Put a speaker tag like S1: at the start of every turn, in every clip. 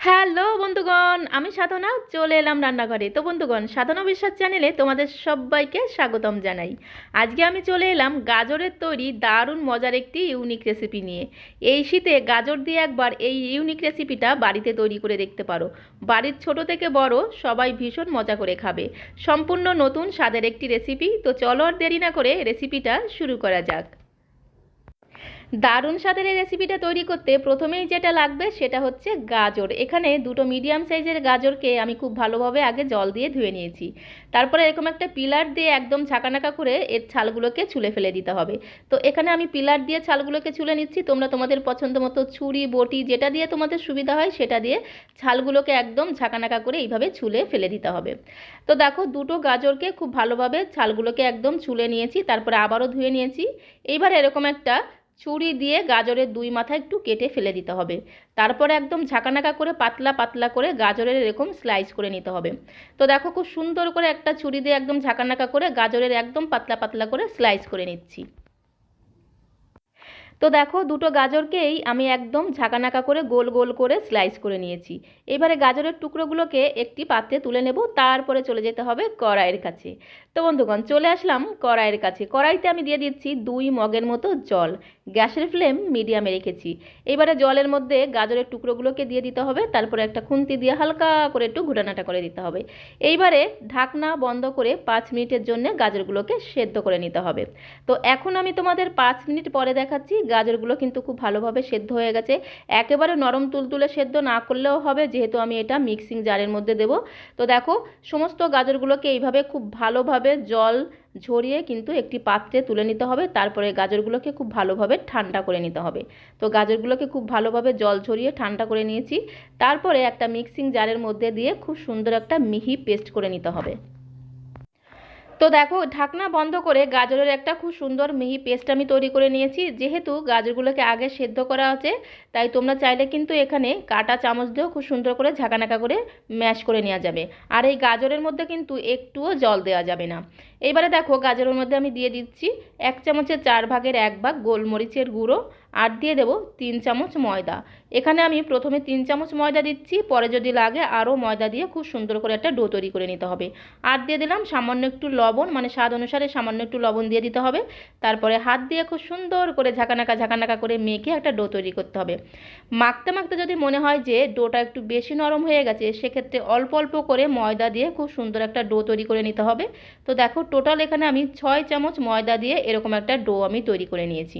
S1: Hello বন্ধুগণ, আমি সাধনা চলে এলাম রান্নাঘরে। তো বন্ধুগণ, সাধনা বিশ্বাস চ্যানেলে তোমাদের সবাইকে স্বাগতম জানাই। আজকে আমি চলে এলাম গাজরের তৈরি দারুণ মজার একটি ইউনিক রেসিপি নিয়ে। এই শীতে গাজর দিয়ে একবার এই ইউনিক রেসিপিটা বাড়িতে তৈরি করে দেখতে পারো। বাড়ির ছোট থেকে বড় সবাই ভীষণ মজা করে খাবে। সম্পূর্ণ নতুন স্বাদের একটি রেসিপি। তো চলো আর দেরি না করে রেসিপিটা শুরু করা যাক। দারুণ স্বাদের এই রেসিপিটা তৈরি করতে প্রথমেই যেটা লাগবে সেটা হচ্ছে গাজর। এখানে দুটো মিডিয়াম সাইজের গাজরকে আমি খুব ভালোভাবে আগে জল দিয়ে ধুয়ে নিয়েছি। তারপরে এরকম একটা পিলার দিয়ে একদম ঝাঁকানাকা করে এর ছালগুলোকে ছুলে ফেলে দিতে হবে। তো এখানে আমি পিলার দিয়ে ছালগুলোকে ছুলে নিচ্ছি। তোমরা তোমাদের পছন্দ মতো ছুরি বটি যেটা দিয়ে তোমাদের সুবিধা হয় সেটা দিয়ে ছালগুলোকে একদম ঝাঁকানাকা করে এইভাবে ছুলে ফেলে দিতে হবে। তো দেখো, দুটো গাজরকে খুব ভালোভাবে ছালগুলোকে একদম ছুলে নিয়েছি, তারপরে আবারও ধুয়ে নিয়েছি। এইবার এরকম একটা ছুরি দিয়ে গাজরের দুই মাথা একটু কেটে ফেলে দিতে হবে। তারপরে একদম ঝাঁকানাকা করে পাতলা পাতলা করে গাজরের এরকম স্লাইস করে নিতে হবে। তো দেখো, খুব সুন্দর করে একটা ছুরি দিয়ে একদম ঝাঁকানাকা করে গাজরের একদম পাতলা পাতলা করে স্লাইস করে নিচ্ছি। তো দেখো, দুটো গাজরকেই আমি একদম ঝাঁকানাকা করে গোল গোল করে স্লাইস করে নিয়েছি। এবারে গাজরের টুকরোগুলোকে একটি পাত্রে তুলে নেব, তারপরে চলে যেতে হবে কড়াইয়ের কাছে। তো বন্ধুগণ, চলে আসলাম কড়াইয়ের কাছে। কড়াইতে আমি দিয়ে দিচ্ছি 2 মগের মতো জল। গ্যাসের ফ্লেম মিডিয়ামে রেখেছি। এবারে জলের মধ্যে গাজরের টুকরোগুলোকে দিয়ে দিতে হবে, তারপরে একটা খুন্তি দিয়ে হালকা করে একটু ঘুটানাটা করে দিতে হবে। এইবারে ঢাকনা বন্ধ করে 5 মিনিটের জন্য গাজরগুলোকে সেদ্ধ করে নিতে হবে। তো এখন আমি তোমাদের 5 মিনিট পরে দেখাচ্ছি। গাজরগুলো কিন্তু খুব ভালোভাবে সেদ্ধ হয়ে গেছে। একেবারে নরম তুলতুলে সেদ্ধ না করলেও হবে, যেহেতু আমি এটা মিক্সিং জারের মধ্যে দেব। তো দেখো, সমস্ত গাজরগুলোকে এইভাবে খুব ভালোভাবে জল ঝরিয়ে কিন্তু একটি পাত্রে তুলে নিতে হবে। তারপরে গাজরগুলোকে খুব ভালোভাবে ঠান্ডা করে নিতে হবে। তো গাজরগুলোকে খুব ভালোভাবে জল ঝরিয়ে ঠান্ডা করে নিয়েছি। তারপরে একটা মিক্সিং জারের মধ্যে দিয়ে খুব সুন্দর একটা মিহি পেস্ট করে নিতে হবে। তো দেখো, ঢাকনা বন্ধ করে গাজরের একটা খুব সুন্দর মিহি পেস্ট আমি তৈরি করে নিয়েছি। যেহেতু গাজরগুলোকে আগে সেদ্ধ করা আছে, তাই তোমরা চাইলে কিন্তু এখানে কাঁটা চামচ দিয়েও খুব সুন্দর করে ঝাঁকানাকা করে ম্যাশ করে নেওয়া যাবে। আর এই গাজরের মধ্যে কিন্তু একটুও জল দেওয়া যাবে না। এইবারে দেখো, গাজরের মধ্যে আমি দিয়ে দিচ্ছি 1 চামচের 4 ভাগের 1 ভাগ গোলমরিচের গুঁড়ো, আর দিয়ে দেবো 3 চামচ ময়দা। এখানে আমি প্রথমে 3 চামচ ময়দা দিচ্ছি, পরে যদি লাগে আরও ময়দা দিয়ে খুব সুন্দর করে একটা ডো তৈরি করে নিতে হবে। আর দিয়ে দিলাম সামান্য একটু লবণ, মানে স্বাদ অনুসারে সামান্য একটু লবণ দিয়ে দিতে হবে। তারপরে হাত দিয়ে খুব সুন্দর করে ঝাঁকানাকা ঝাঁকানাকা করে মেখে একটা ডো তৈরি করতে হবে। মাখতে মাখতে যদি মনে হয় যে ডোটা একটু বেশি নরম হয়ে গেছে, সেক্ষেত্রে অল্প অল্প করে ময়দা দিয়ে খুব সুন্দর একটা ডো তৈরি করে নিতে হবে। তো দেখো, টোটাল এখানে আমি 6 চামচ ময়দা দিয়ে এরকম একটা ডো আমি তৈরি করে নিয়েছি।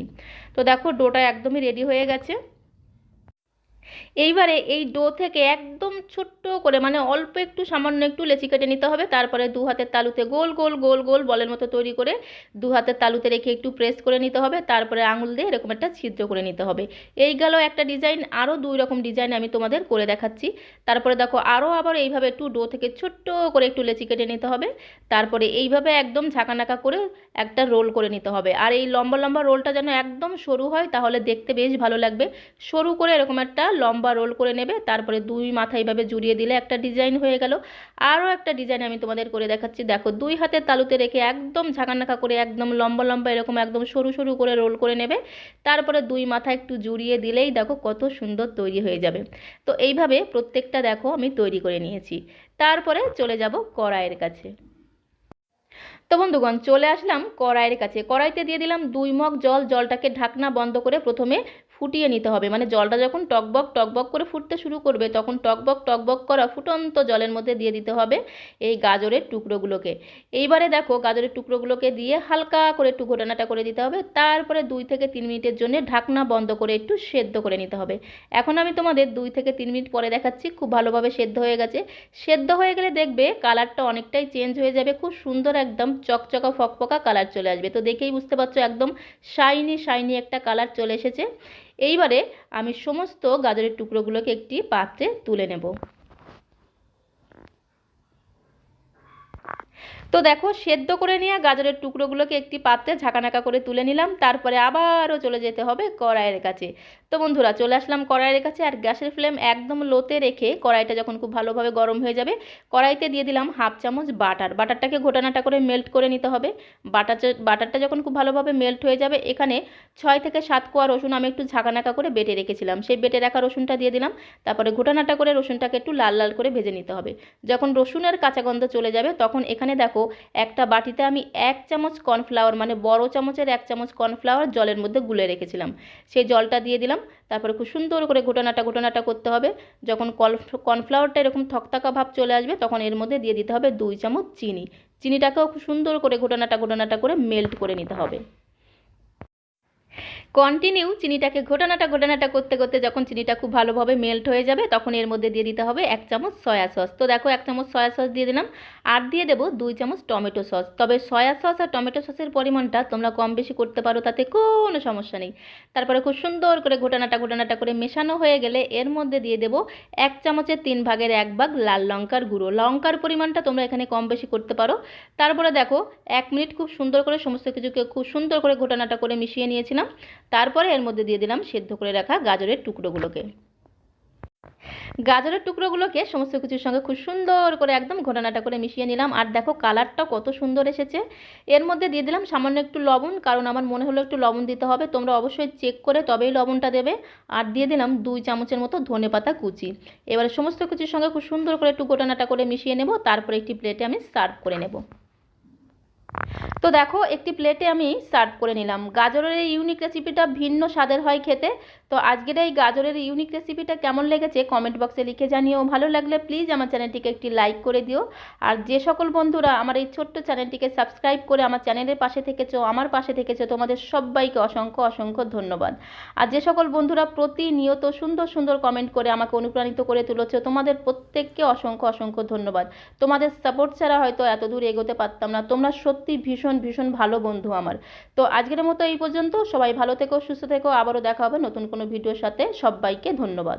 S1: তো দেখো, ডোটা একদমই রেডি হয়ে গেছে। এইবারে এই ডো থেকে একদম ছোট্ট করে, মানে অল্প একটু সামান্য একটু লেচি কেটে নিতে হবে। তারপরে 2 হাতের তালুতে গোল গোল গোল গোল বলের মতো তৈরি করে 2 হাতের তালুতে রেখে একটু প্রেস করে নিতে হবে। তারপরে আঙুল দিয়ে এরকম একটা ছিদ্র করে নিতে হবে। এই গেল একটা ডিজাইন। আরও 2 রকম ডিজাইন আমি তোমাদের করে দেখাচ্ছি। তারপরে দেখো, আরও আবার এইভাবে একটু ডো থেকে ছোট্ট করে একটু লেচি কেটে নিতে হবে। তারপরে এইভাবে একদম ঝাঁকানাকা করে একটা রোল করে নিতে হবে। আর এই লম্বা লম্বা রোলটা যেন একদম সরু হয়, তাহলে দেখতে বেশ ভালো লাগবে। সরু করে এরকম একটা লম্বা রোল করে নেবে। তারপরে 2 মাথা এইভাবে জুড়িয়ে দিলে একটা ডিজাইন হয়ে গেল। আরও একটা ডিজাইন আমি তোমাদের করে দেখাচ্ছি। দেখো, 2 হাতের তালুতে রেখে একদম ঝাঁকানাকা করে একদম লম্বা লম্বা এরকম একদম সরু সরু করে রোল করে নেবে। তারপরে 2 মাথা একটু জুড়িয়ে দিলেই দেখো কত সুন্দর তৈরি হয়ে যাবে। তো এইভাবে প্রত্যেকটা দেখো আমি তৈরি করে নিয়েছি। তারপরে চলে যাব কড়াইয়ের কাছে। তো বন্ধুগণ, চলে আসলাম কড়াইয়ের কাছে। কড়াইতে দিয়ে দিলাম 2 মগ জল। জলটাকে ঢাকনা বন্ধ করে প্রথমে ফুটিয়ে নিতে হবে। মানে জলটা যখন টকবক টকবক করে ফুটতে শুরু করবে, তখন টকবক টকবক করা ফুটন্ত জলের মধ্যে দিয়ে দিতে হবে এই গাজরের টুকরোগুলোকে। এইবারে দেখো, গাজরের টুকরোগুলোকে দিয়ে হালকা করে একটু ঘোটানাটা করে দিতে হবে। তারপরে 2 থেকে 3 মিনিটের জন্য ঢাকনা বন্ধ করে একটু সেদ্ধ করে নিতে হবে। এখন আমি তোমাদের 2 থেকে 3 মিনিট পরে দেখাচ্ছি। খুব ভালোভাবে সেদ্ধ হয়ে গেছে। সেদ্ধ হয়ে গেলে দেখবে কালারটা অনেকটাই চেঞ্জ হয়ে যাবে। খুব সুন্দর একদম চকচকা ফকফকা কালার চলে আসবে। তো দেখেই বুঝতে পারছো, একদম শাইনি শাইনি একটা কালার চলে এসেছে। এইবারে আমি সমস্ত গাজরের টুকরোগুলোকে একটি পাত্রে তুলে নেব। তো দেখো সেদ্ধ করে নেওয়া গাজরের টুকরোগুলোকে একটি পাত্রে ঝাঁকানাকা করে তুলে নিলাম, তারপরে আবারও চলে যেতে হবে কড়াইয়ের কাছে। তো বন্ধুরা চলে আসলাম কড়াইয়ের কাছে, আর গ্যাসের ফ্লেম একদম লোতে রেখে কড়াইটা যখন খুব ভালোভাবে গরম হয়ে যাবে কড়াইতে দিয়ে দিলাম হাফ চামচ বাটার। বাটারটাকে ঘোটানাটা করে মেল্ট করে নিতে হবে। বাটারটা যখন খুব ভালোভাবে মেল্ট হয়ে যাবে এখানে 6 থেকে 7 কোয়া রসুন আমি একটু ঝাঁকানাকা করে বেটে রেখেছিলাম, সেই বেটে রাখা রসুনটা দিয়ে দিলাম। তারপরে ঘোটানাটা করে রসুনটাকে একটু লাল লাল করে ভেজে নিতে হবে। যখন রসুনের কাঁচা গন্ধ চলে যাবে তখন এখানে দেখো একটা বাটিতে আমি 1 চামচ কর্নফ্লাওয়ার, মানে বড় চামচের 1 চামচ কর্নফ্লাওয়ার জলের মধ্যে গুলে রেখেছিলাম, সেই জলটা দিয়ে দিলাম। তারপরে খুব সুন্দর করে ঘোটানাটা করতে হবে। যখন কর্নফ্লাওয়ারটা এরকম থকথকা ভাব চলে আসবে তখন এর মধ্যে দিয়ে দিতে হবে 2 চামচ চিনি। চিনিটাকেও খুব সুন্দর করে ঘোটানাটা করে মেল্ট করে নিতে হবে। কন্টিনিউ চিনিটাকে ঘোটানাটা করতে করতে যখন চিনিটা খুব ভালোভাবে মেল্ট হয়ে যাবে তখন এর মধ্যে দিয়ে দিতে হবে 1 চামচ সয়া সস। তো দেখো 1 চামচ সয়া সস দিয়ে দিলাম, আর দিয়ে দেবো 2 চামচ টমেটো সস। তবে সয়া সস আর টমেটো সসের পরিমাণটা তোমরা কম বেশি করতে পারো, তাতে কোনো সমস্যা নেই। তারপরে খুব সুন্দর করে ঘোটানাটা করে মেশানো হয়ে গেলে এর মধ্যে দিয়ে দেবো 1 চামচের 3/1 লাল লঙ্কার গুঁড়ো। লঙ্কার পরিমাণটা তোমরা এখানে কম বেশি করতে পারো। তারপরে দেখো 1 মিনিট খুব সুন্দর করে সমস্ত কিছুকে খুব সুন্দর করে ঘোটানাটা করে মিশিয়ে নিয়েছিলাম। তারপরে এর মধ্যে দিয়ে দিলাম সেদ্ধ করে রাখা গাজরের টুকরোগুলোকে। গাজরের টুকরোগুলোকে সমস্ত কিছুর সঙ্গে খুব সুন্দর করে একদম ঘোটানাটা করে মিশিয়ে নিলাম। আর দেখো কালারটা কত সুন্দর এসেছে। এর মধ্যে দিয়ে দিলাম সামান্য একটু লবণ, কারণ আমার মনে হলো একটু লবণ দিতে হবে, তোমরা অবশ্যই চেক করে তবেই লবণটা দেবে। আর দিয়ে দিলাম 2 চামচের মতো ধনেপাতা কুচি। এবারে সমস্ত কিছুর সঙ্গে খুব সুন্দর করে একটু ঘোটানাটা করে মিশিয়ে নেব, তারপরে একটি প্লেটে আমি সার্ভ করে নেব। তো দেখো একটি প্লেটে আমি সার্ভ করে নিলাম। গাজরের এই ইউনিক রেসিপিটা ভিন্ন স্বাদের হয় খেতে। তো আজকের এই গাজরের ইউনিক রেসিপিটা কেমন লেগেছে কমেন্ট বক্সে লিখে জানিও। ভালো লাগলে প্লিজ আমার চ্যানেলটিকে একটি লাইক করে দিও। আর যে সকল বন্ধুরা আমার এই ছোট্ট চ্যানেলটিকে সাবস্ক্রাইব করে আমার চ্যানেলের পাশে থেকেছো, আমার পাশে থেকেছো, তোমাদের সবাইকে অসংখ্য অসংখ্য ধন্যবাদ। আর যে সকল বন্ধুরা প্রতিনিয়ত সুন্দর সুন্দর কমেন্ট করে আমাকে অনুপ্রাণিত করে তুলেছো, তোমাদের প্রত্যেককে অসংখ্য অসংখ্য ধন্যবাদ। তোমাদের সাপোর্ট ছাড়া হয়তো এত দূর এগোতে পারতাম না। তোমরা সত্যি ভীষণ ভীষণ ভালো বন্ধু আমার। তো আজকের মতো এই পর্যন্ত। সবাই ভালো থেকো, সুস্থ থেকো। আবারও দেখা হবে নতুন কোনো ভিডিওর সাথে। সবাইকে ধন্যবাদ।